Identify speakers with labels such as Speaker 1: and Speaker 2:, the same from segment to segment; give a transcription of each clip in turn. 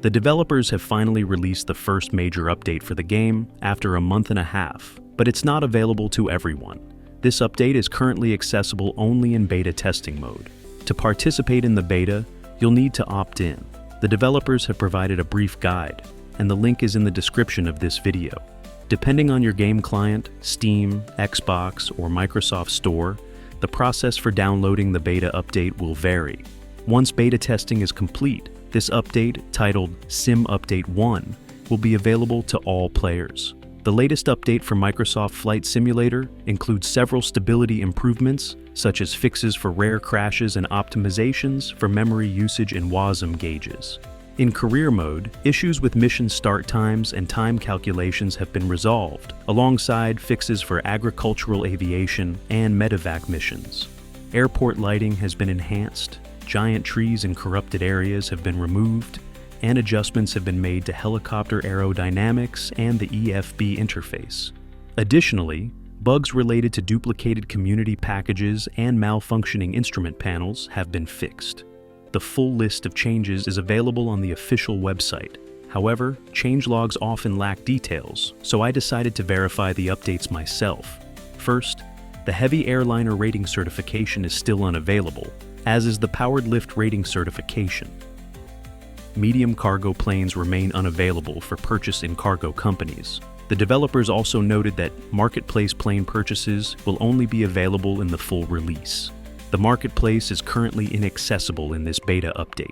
Speaker 1: The developers have finally released the first major update for the game after a month and a half, but it's not available to everyone. This update is currently accessible only in beta testing mode. To participate in the beta, you'll need to opt in. The developers have provided a brief guide, and the link is in the description of this video. Depending on your game client, Steam, Xbox, or Microsoft Store, the process for downloading the beta update will vary. Once beta testing is complete, this update, titled Sim Update 1, will be available to all players. The latest update for Microsoft Flight Simulator includes several stability improvements, such as fixes for rare crashes and optimizations for memory usage and WASM gauges. In career mode, issues with mission start times and time calculations have been resolved, alongside fixes for agricultural aviation and medevac missions. Airport lighting has been enhanced, giant trees in corrupted areas have been removed, and adjustments have been made to helicopter aerodynamics and the EFB interface. Additionally, bugs related to duplicated community packages and malfunctioning instrument panels have been fixed. The full list of changes is available on the official website. However, changelogs often lack details, so I decided to verify the updates myself. First, the Heavy Airliner Rating Certification is still unavailable, as is the Powered Lift Rating Certification. Medium cargo planes remain unavailable for purchase in cargo companies. The developers also noted that marketplace plane purchases will only be available in the full release. The marketplace is currently inaccessible in this beta update.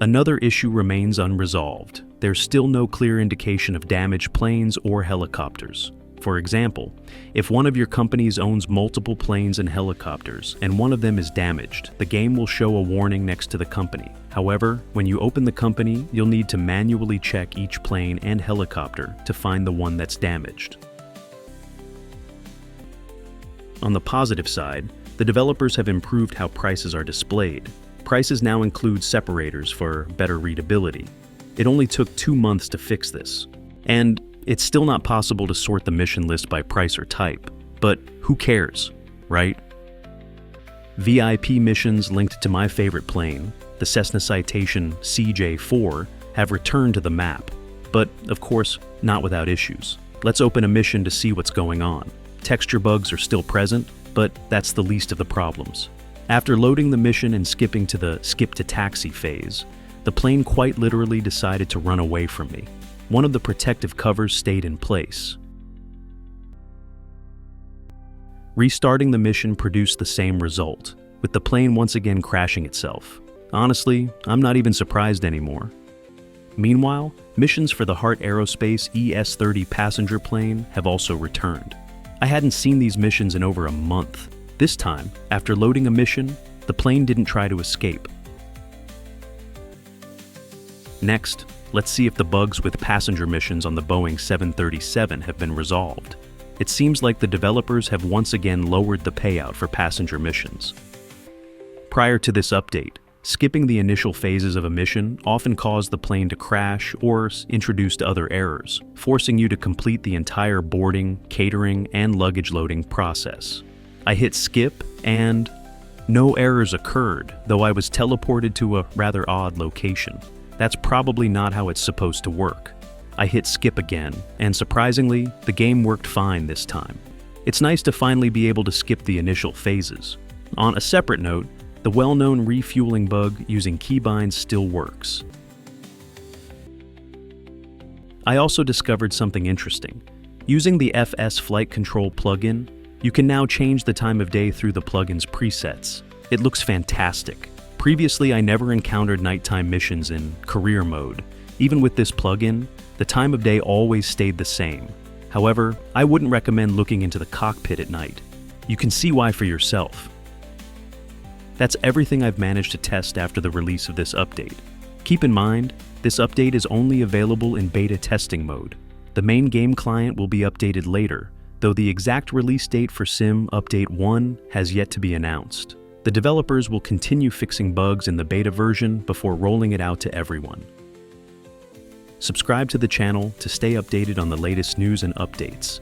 Speaker 1: Another issue remains unresolved. There's still no clear indication of damaged planes or helicopters. For example, if one of your companies owns multiple planes and helicopters, and one of them is damaged, the game will show a warning next to the company. However, when you open the company, you'll need to manually check each plane and helicopter to find the one that's damaged. On the positive side, the developers have improved how prices are displayed. Prices now include separators for better readability. It only took 2 months to fix this. And it's still not possible to sort the mission list by price or type, but who cares, right? VIP missions linked to my favorite plane, the Cessna Citation CJ4, have returned to the map, but of course, not without issues. Let's open a mission to see what's going on. Texture bugs are still present, but that's the least of the problems. After loading the mission and skipping to the skip to taxi phase, the plane quite literally decided to run away from me. One of the protective covers stayed in place. Restarting the mission produced the same result, with the plane once again crashing itself. Honestly, I'm not even surprised anymore. Meanwhile, missions for the Heart Aerospace ES-30 passenger plane have also returned. I hadn't seen these missions in over a month. This time, after loading a mission, the plane didn't try to escape. Next, let's see if the bugs with passenger missions on the Boeing 737 have been resolved. It seems like the developers have once again lowered the payout for passenger missions. Prior to this update, skipping the initial phases of a mission often caused the plane to crash or introduced other errors, forcing you to complete the entire boarding, catering, and luggage loading process. I hit skip and no errors occurred, though I was teleported to a rather odd location. That's probably not how it's supposed to work. I hit skip again, and surprisingly, the game worked fine this time. It's nice to finally be able to skip the initial phases. On a separate note, the well-known refueling bug using keybinds still works. I also discovered something interesting. Using the FS Flight Control plugin, you can now change the time of day through the plugin's presets. It looks fantastic. Previously, I never encountered nighttime missions in career mode. Even with this plugin, the time of day always stayed the same. However, I wouldn't recommend looking into the cockpit at night. You can see why for yourself. That's everything I've managed to test after the release of this update. Keep in mind, this update is only available in beta testing mode. The main game client will be updated later, though the exact release date for Sim Update 1 has yet to be announced. The developers will continue fixing bugs in the beta version before rolling it out to everyone. Subscribe to the channel to stay updated on the latest news and updates.